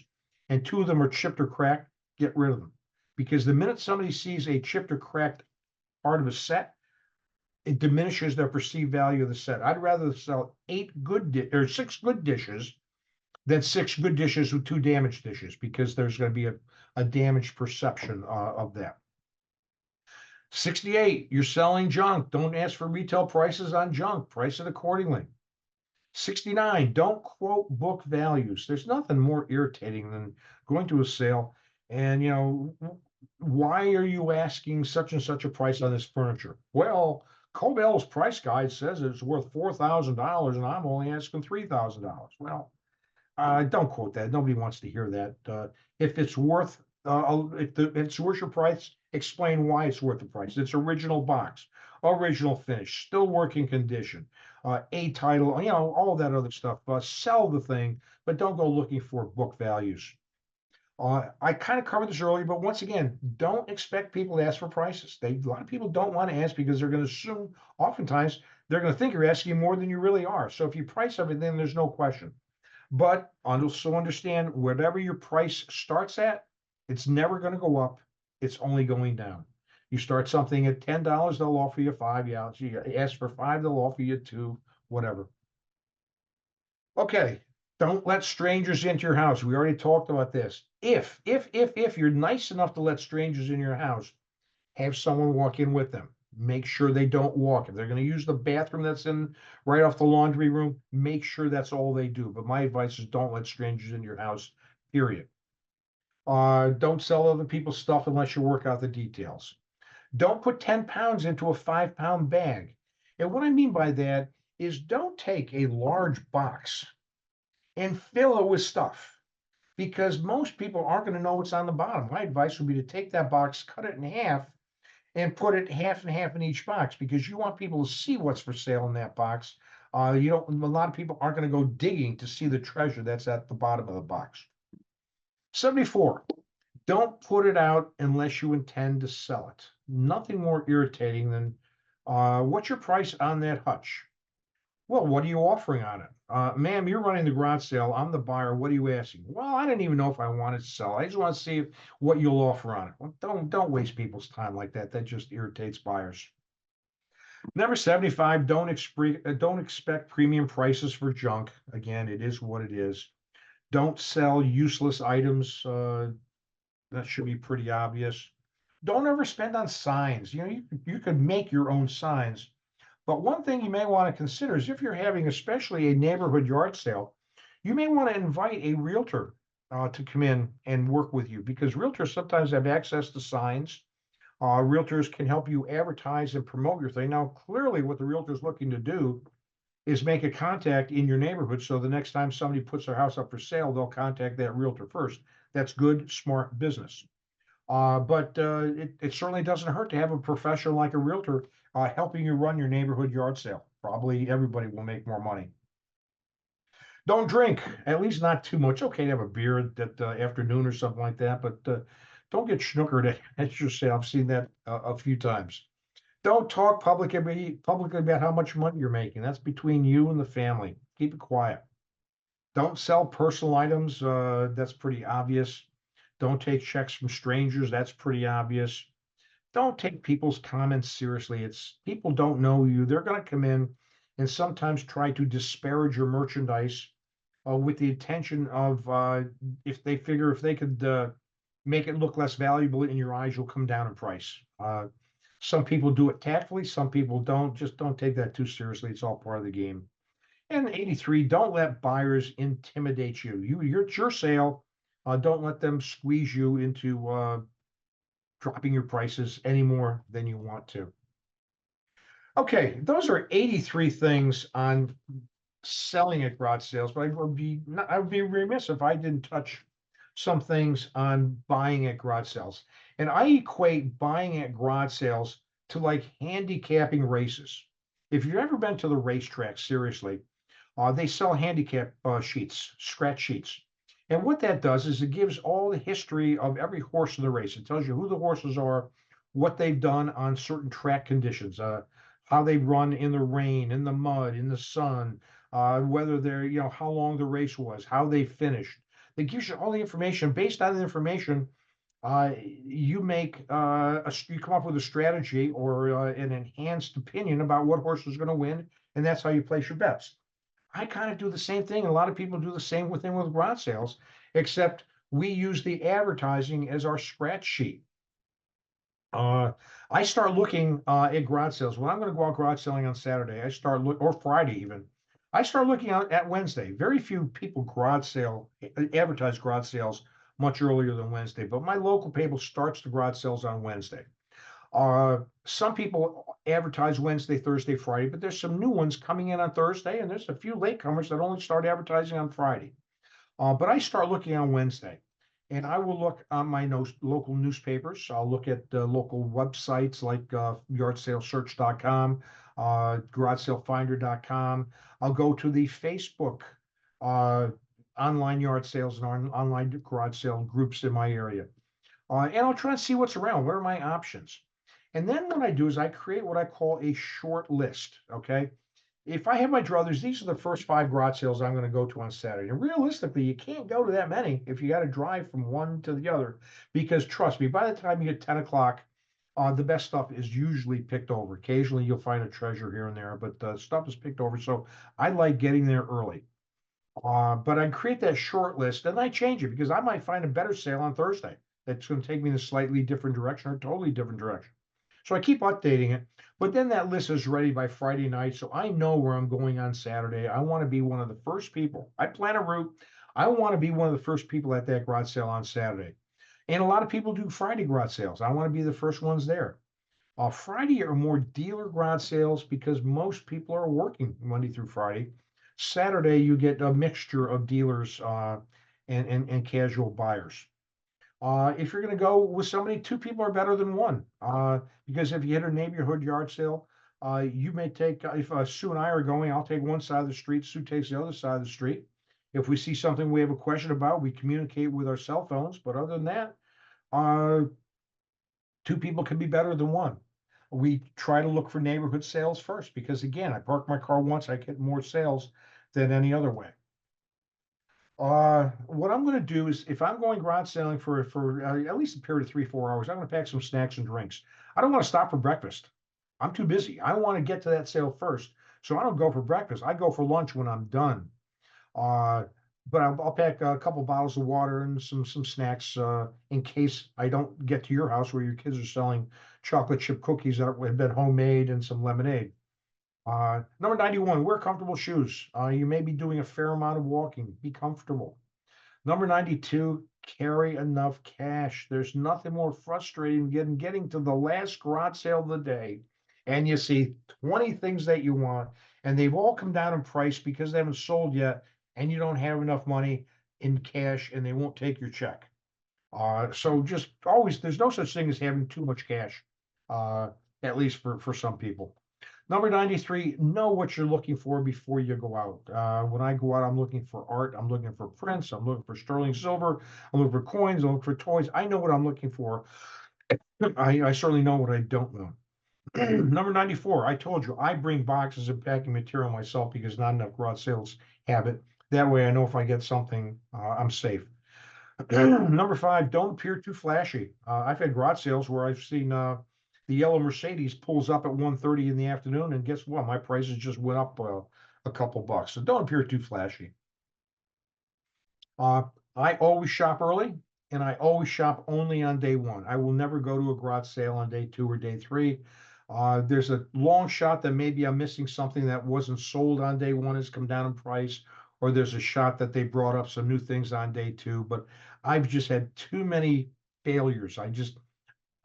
and 2 of them are chipped or cracked, get rid of them. Because the minute somebody sees a chipped or cracked part of a set, it diminishes their perceived value of the set. I'd rather sell 6 good dishes than 6 good dishes with 2 damaged dishes, because there's going to be a damaged perception of that. 68, you're selling junk. Don't ask for retail prices on junk. Price it accordingly. 69, don't quote book values. There's nothing more irritating than going to a sale and, why are you asking such and such a price on this furniture? Well, Cobell's price guide says it's worth $4,000 and I'm only asking $3,000. Well, don't quote that. Nobody wants to hear that. If it's worth, if it's worth your price, explain why it's worth the price. It's original box, original finish, still working condition, a title, all that other stuff. Sell the thing, but don't go looking for book values. I kind of covered this earlier, but once again, don't expect people to ask for prices. A lot of people don't want to ask because they're going to assume, oftentimes, they're going to think you're asking more than you really are. So if you price everything, there's no question. But also understand, whatever your price starts at, it's never going to go up. It's only going down. You start something at $10, they'll offer you 5. Yeah, so you ask for 5, they'll offer you 2, whatever. Okay, don't let strangers into your house. We already talked about this. If you're nice enough to let strangers in your house, have someone walk in with them. Make sure they don't walk. If they're going to use the bathroom that's in right off the laundry room, make sure that's all they do. But my advice is, don't let strangers in your house, period. Don't sell other people's stuff unless you work out the details. Don't put 10 pounds into a 5-pound bag. And what I mean by that is, don't take a large box and fill it with stuff, because most people aren't going to know what's on the bottom. My advice would be to take that box, cut it in half, and put it half and half in each box, because you want people to see what's for sale in that box. You don't, a lot of people aren't going to go digging to see the treasure that's at the bottom of the box. 74, don't put it out unless you intend to sell it. Nothing more irritating than, what's your price on that hutch? Well, what are you offering on it? Ma'am, you're running the garage sale. I'm the buyer. What are you asking? Well, I didn't even know if I wanted to sell. I just want to see what you'll offer on it. Well, don't waste people's time like that. That just irritates buyers. Number 75, don't expect premium prices for junk. Again, it is what it is. Don't sell useless items. That should be pretty obvious. Don't overspend on signs. You could make your own signs. But one thing you may want to consider is if you're having especially a neighborhood yard sale, you may want to invite a realtor to come in and work with you because realtors sometimes have access to signs. Realtors can help you advertise and promote your thing. Now, clearly, what the realtor is looking to do is make a contact in your neighborhood. So the next time somebody puts their house up for sale, they'll contact that realtor first. That's good, smart business. But it certainly doesn't hurt to have a professional like a realtor helping you run your neighborhood yard sale. Probably everybody will make more money. Don't drink, at least not too much. Okay to have a beer that afternoon or something like that, but don't get schnookered at your sale. I've seen that a few times. Don't talk publicly about how much money you're making. That's between you and the family. Keep it quiet. Don't sell personal items. That's pretty obvious. Don't take checks from strangers. That's pretty obvious. Don't take people's comments seriously. It's people don't know you. They're going to come in and sometimes try to disparage your merchandise with the intention of if they figure if they could make it look less valuable in your eyes, you'll come down in price. Some people do it tactfully, some people don't. Just don't take that too seriously. It's all part of the game. And 83, don't let buyers intimidate you. It's your sale. Don't let them squeeze you into dropping your prices any more than you want to. Okay, those are 83 things on selling at garage sales, but I would be remiss if I didn't touch some things on buying at garage sales. And I equate buying at garage sales to like handicapping races. If you've ever been to the racetrack, seriously, they sell handicap sheets, scratch sheets. And what that does is it gives all the history of every horse in the race. It tells you who the horses are, what they've done on certain track conditions, how they run in the rain, in the mud, in the sun, whether they're, how long the race was, how they finished. It gives you all the information. Based on the information, you come up with a strategy or an enhanced opinion about what horse is going to win, and that's how you place your bets. I kind of do the same thing. A lot of people do the same thing with garage sales, except we use the advertising as our scratch sheet. Uh, I start looking at garage sales. When I'm going to go out garage selling on Saturday, or Friday even. I start looking out at Wednesday. Very few people advertise garage sales much earlier than Wednesday, but my local paper starts the garage sales on Wednesday. Some people advertise Wednesday, Thursday, Friday, but there's some new ones coming in on Thursday, and there's a few latecomers that only start advertising on Friday. But I start looking on Wednesday, and I will look on my local newspapers. I'll look at local websites like yardsalesearch.com, garagesalefinder.com. I'll go to the Facebook uh, online yard sales and online garage sale groups in my area. And I'll try and see what's around. What are my options? And then what I do is I create what I call a short list. Okay. If I have my druthers, these are the first 5 garage sales I'm going to go to on Saturday. And realistically, you can't go to that many if you got to drive from one to the other, because trust me, by the time you get 10 o'clock, the best stuff is usually picked over. Occasionally, you'll find a treasure here and there, but stuff is picked over. So I like getting there early. But I create that short list and I change it because I might find a better sale on Thursday that's going to take me in a slightly different direction or totally different direction. So I keep updating it, but then that list is ready by Friday night. So I know where I'm going on Saturday. I want to be one of the first people. I plan a route. I want to be one of the first people at that garage sale on Saturday. And a lot of people do Friday garage sales. I want to be the first ones there. Friday are more dealer garage sales because most people are working Monday through Friday. Saturday, you get a mixture of dealers and casual buyers. If you're going to go with somebody, 2 people are better than one. Because if you hit a neighborhood yard sale, you may take, if Sue and I are going, I'll take one side of the street, Sue takes the other side of the street. If we see something we have a question about, we communicate with our cell phones. But other than that, uh, 2 people can be better than one. We try to look for neighborhood sales first because again, I park my car once, I get more sales than any other way. What I'm gonna do is if I'm going garage selling for at least a period of 3, 4 hours, I'm gonna pack some snacks and drinks. I don't want to stop for breakfast. I'm too busy. I want to get to that sale first. So I don't go for breakfast. I go for lunch when I'm done. Uh, but I'll pack a couple bottles of water and some snacks in case I don't get to your house where your kids are selling chocolate chip cookies that have been homemade and some lemonade. Number 91, wear comfortable shoes. You may be doing a fair amount of walking. Be comfortable. Number 92, carry enough cash. There's nothing more frustrating than getting to the last garage sale of the day and you see 20 things that you want, and they've all come down in price because they haven't sold yet, and you don't have enough money in cash and they won't take your check. So just always, there's no such thing as having too much cash, uh, at least for some people. Number 93, know what you're looking for before you go out. When I go out, I'm looking for art, I'm looking for prints, I'm looking for sterling silver, I'm looking for coins, I'm looking for toys. I know what I'm looking for. I certainly know what I don't know. Number 94, I told you, I bring boxes of packing material myself because not enough garage sales have it. That way I know if I get something, I'm safe. Number 5, don't appear too flashy. I've had garage sales where I've seen the yellow Mercedes pulls up at 1:30 in the afternoon, and guess what? My prices just went up a couple bucks. So don't appear too flashy. Uh, I always shop early, and I always shop only on day one. I will never go to a garage sale on day 2 or day 3. There's a long shot that maybe I'm missing something that wasn't sold on day 1 has come down in price, or there's a shot that they brought up some new things on day 2. But I've just had too many failures.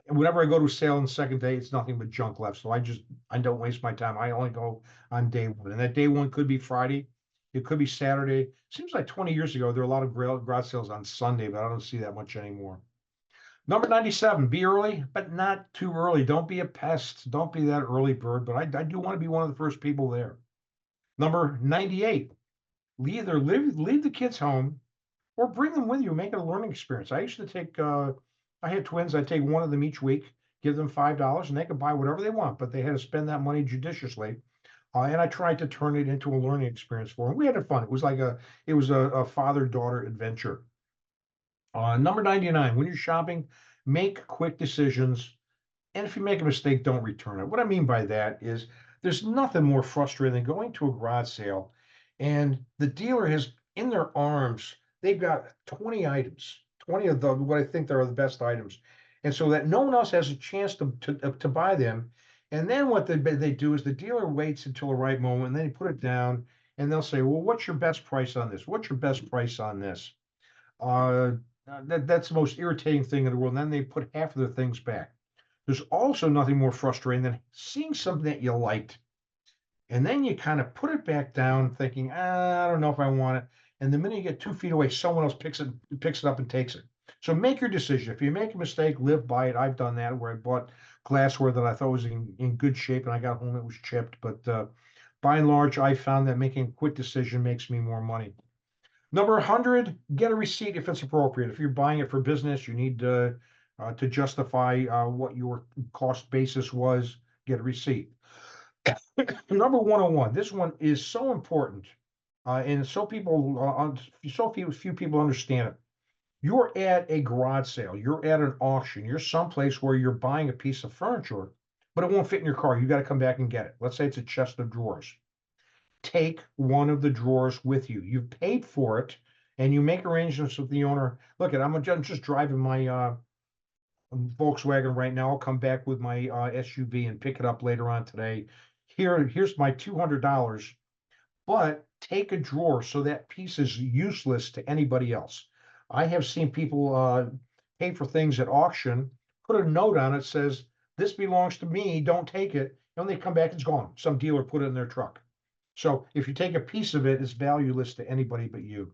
Whenever I go to a sale on the second day, it's nothing but junk left. So I don't waste my time. I only go on day 1, and that day 1 could be Friday, it could be Saturday. Seems like 20 years ago there were a lot of garage sales on Sunday, but I don't see that much anymore. Number 97, be early, but not too early. Don't be a pest. Don't be that early bird, but I do want to be one of the first people there. Number 98, leave the kids home or bring them with you, make it a learning experience. I used to I had twins, I'd take one of them each week, give them $5, and they could buy whatever they want, but they had to spend that money judiciously. And I tried to turn it into a learning experience for them. We had fun. It was a father-daughter adventure. Number 99, when you're shopping, make quick decisions. And if you make a mistake, don't return it. What I mean by that is there's nothing more frustrating than going to a garage sale and the dealer has in their arms, they've got 20 items, 20 of the what I think are the best items. And so that no one else has a chance to buy them. And then what they do is the dealer waits until the right moment and then they put it down and they'll say, well, what's your best price on this? What's your best price on this? Uh, that's the most irritating thing in the world. And then they put half of the things back. There's also nothing more frustrating than seeing something that you liked, and then you kind of put it back down, thinking, I don't know if I want it. And the minute you get 2 feet away, someone else picks it up and takes it. So make your decision. If you make a mistake, live by it. I've done that where I bought glassware that I thought was in good shape, and I got home it was chipped. But by and large, I found that making a quick decision makes me more money. Number 100, get a receipt if it's appropriate. If you're buying it for business, you need to justify what your cost basis was, get a receipt. Number 101, this one is so important, and so few people understand it. You're at a garage sale, you're at an auction, you're someplace where you're buying a piece of furniture, but it won't fit in your car. You got to come back and get it. Let's say it's a chest of drawers. Take one of the drawers with you. You've paid for it, and you make arrangements with the owner. Look, I'm just driving my Volkswagen right now. I'll come back with my SUV and pick it up later on today. Here's my $200, but take a drawer so that piece is useless to anybody else. I have seen people pay for things at auction, put a note on it says, "This belongs to me. Don't take it." And when they come back, it's gone. Some dealer put it in their truck. So if you take a piece of it, it's valueless to anybody but you.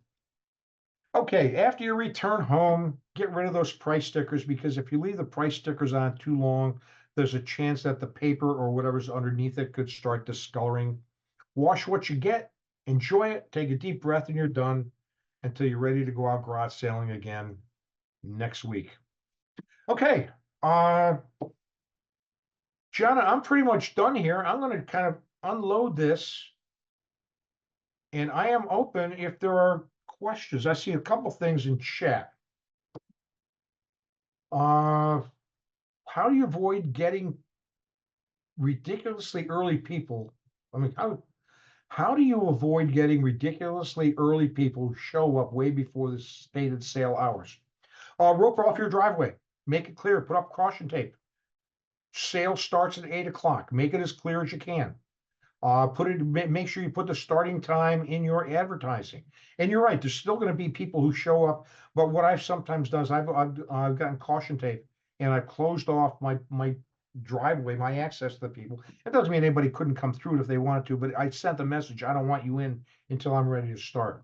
Okay, after you return home, get rid of those price stickers because if you leave the price stickers on too long, there's a chance that the paper or whatever's underneath it could start discoloring. Wash what you get, enjoy it, take a deep breath, and you're done until you're ready to go out garage sailing again next week. Okay, Gianna, I'm pretty much done here. I'm going to kind of unload this, and I am open if there are questions. I see a couple things in chat. Uh, how do you avoid getting ridiculously early people? I mean, how do you avoid getting ridiculously early people who show up way before the stated sale hours? Rope off your driveway. Make it clear. Put up caution tape. Sale starts at 8 o'clock. Make it as clear as you can. Make sure you put the starting time in your advertising. And you're right, there's still going to be people who show up. But what I've sometimes done is I've gotten caution tape and I've closed off my driveway, my access to the people. It doesn't mean anybody couldn't come through it if they wanted to, but I sent the message, I don't want you in until I'm ready to start.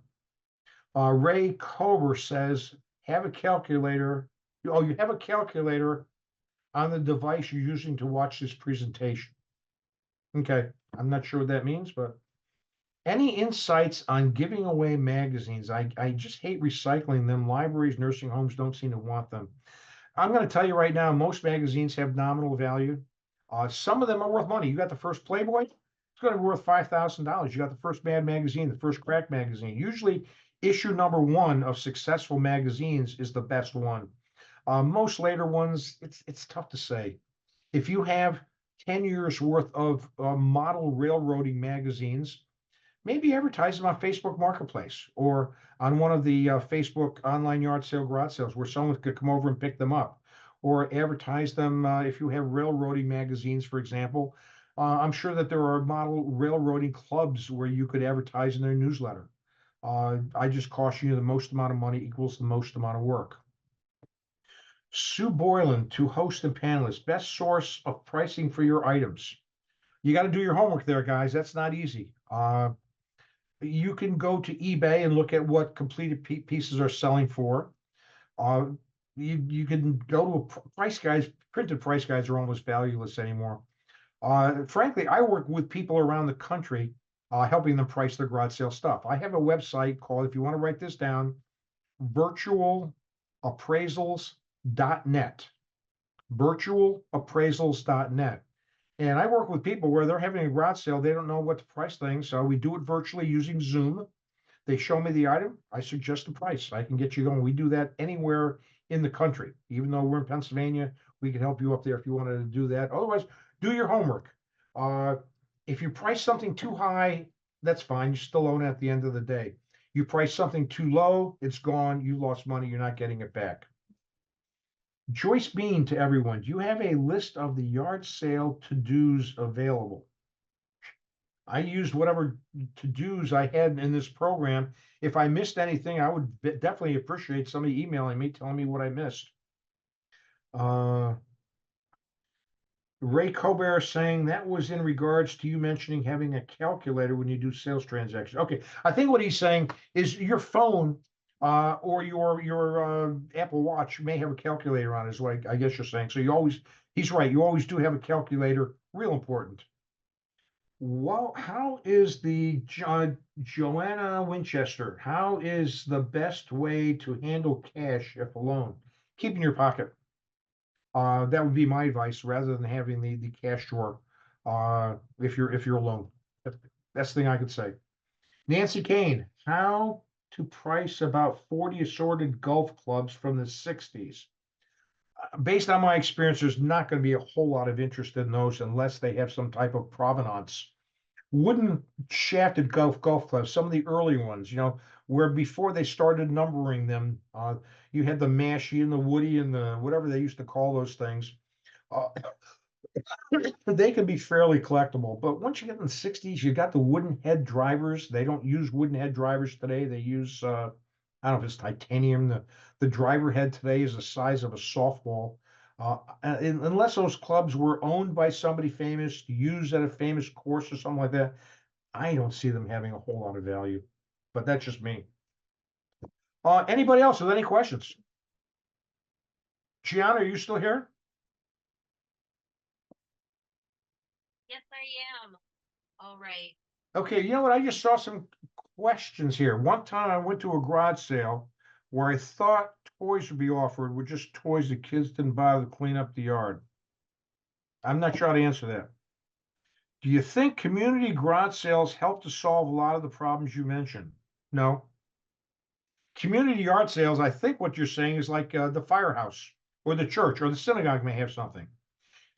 Ray Cober says, have a calculator. Oh, you have a calculator on the device you're using to watch this presentation. Okay, I'm not sure what that means, but any insights on giving away magazines? I just hate recycling them. Libraries, nursing homes don't seem to want them. I'm going to tell you right now, most magazines have nominal value. Some of them are worth money. You got the first Playboy, it's going to be worth $5,000. You got the first Mad magazine, the first Crack magazine. Usually, issue number one of successful magazines is the best one. Most later ones, it's tough to say. If you have 10 years worth of model railroading magazines, maybe advertise them on Facebook Marketplace or on one of the Facebook online yard sale garage sales where someone could come over and pick them up, or advertise them if you have railroading magazines, for example. I'm sure that there are model railroading clubs where you could advertise in their newsletter. I just caution you the most amount of money equals the most amount of work. Sue Boylan to host and panelist, best source of pricing for your items. You got to do your homework there, guys. That's not easy. You can go to eBay and look at what completed pieces are selling for. Uh, you can go to a price guides. Printed price guides are almost valueless anymore. Frankly, I work with people around the country, helping them price their garage sale stuff. I have a website called, if you want to write this down, virtualappraisals.net. Virtualappraisals.net. And I work with people where they're having a garage sale. They don't know what to price things. So we do it virtually using Zoom. They show me the item. I suggest a price. I can get you going. We do that anywhere in the country. Even though we're in Pennsylvania, we can help you up there if you wanted to do that. Otherwise, do your homework. Uh, if you price something too high, that's fine. You still own it at the end of the day. You price something too low, it's gone. You lost money. You're not getting it back. Joyce Bean to everyone. Do you have a list of the yard sale to-dos available? I used whatever to-dos I had in this program. If I missed anything, I would definitely appreciate somebody emailing me, telling me what I missed. Ray Colbert saying that was in regards to you mentioning having a calculator when you do sales transactions. Okay, I think what he's saying is your phone or your Apple Watch may have a calculator on it, is what I guess you're saying. So he's right. You always do have a calculator. Real important. Well, how is the Joanna Winchester? How is the best way to handle cash if alone? Keep in your pocket. That would be my advice rather than having the cash drawer if you're alone. That's the thing I could say. Nancy Kane, how to price about 40 assorted golf clubs from the 60s. Based on my experience, there's not going to be a whole lot of interest in those unless they have some type of provenance. Wooden shafted golf clubs, some of the early ones, where before they started numbering them, you had the mashy and the woody and the whatever they used to call those things. Uh, they can be fairly collectible, but once you get in the 60s, you got the wooden head drivers. They don't use wooden head drivers today. They use I don't know if it's titanium. The driver head today is the size of a softball. Unless those clubs were owned by somebody famous, used at a famous course or something like that, I don't see them having a whole lot of value. But that's just me. Anybody else with any questions? Gianna, are you still here? Yes, I am. All right. Okay, you know what? I just saw some questions here. One time I went to a garage sale where I thought toys would be offered, were just toys the kids didn't bother to clean up the yard. I'm not sure how to answer that. Do you think community garage sales help to solve a lot of the problems you mentioned? No. Community yard sales, I think what you're saying is like the firehouse or the church or the synagogue may have something.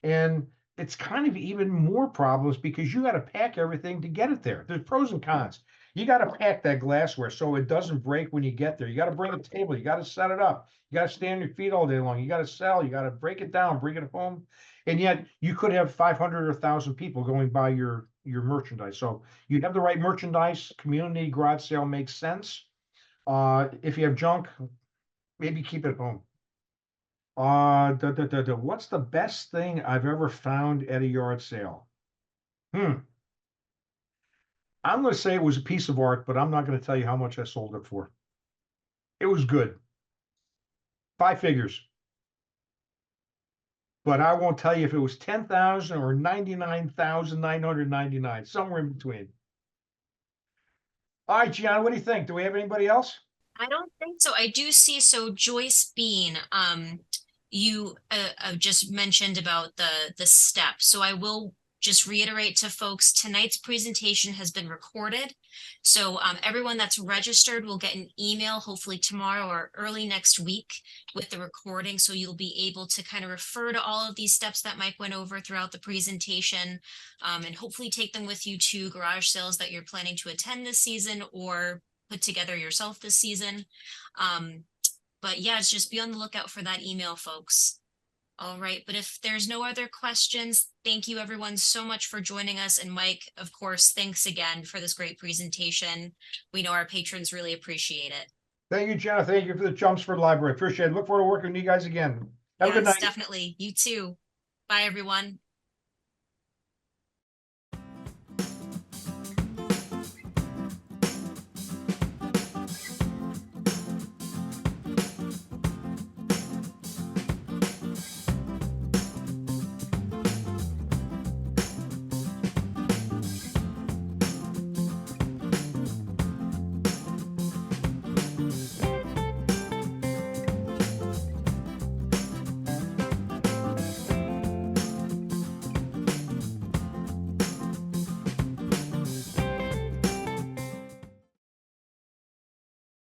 And it's kind of even more problems because you got to pack everything to get it there. There's pros and cons. You got to pack that glassware so it doesn't break when you get there. You got to bring a table. You got to set it up. You got to stand on your feet all day long. You got to sell. You got to break it down, bring it home. And yet you could have 500 or 1,000 people going by your merchandise. So you have the right merchandise. Community garage sale makes sense. If you have junk, maybe keep it at home. What's the best thing I've ever found at a yard sale? Hmm. I'm going to say it was a piece of art, but I'm not going to tell you how much I sold it for. It was good, 5 figures, but I won't tell you if it was 10,000 or 99,999, somewhere in between. All right, Gianna, what do you think? Do we have anybody else? I don't think so. I do see. So Joyce Bean, you just mentioned about the steps. So I will just reiterate to folks, tonight's presentation has been recorded. So everyone that's registered will get an email, hopefully tomorrow or early next week, with the recording. So you'll be able to kind of refer to all of these steps that Mike went over throughout the presentation, and hopefully take them with you to garage sales that you're planning to attend this season or put together yourself this season. Um, but yeah, it's just be on the lookout for that email, folks. All right. But if there's no other questions, thank you everyone so much for joining us. And Mike, of course, thanks again for this great presentation. We know our patrons really appreciate it. Thank you, Gianna. Thank you for the Chelmsford Library. Appreciate it. Look forward to working with you guys again. Have a good Yes, night. definitely. You too. Bye, everyone.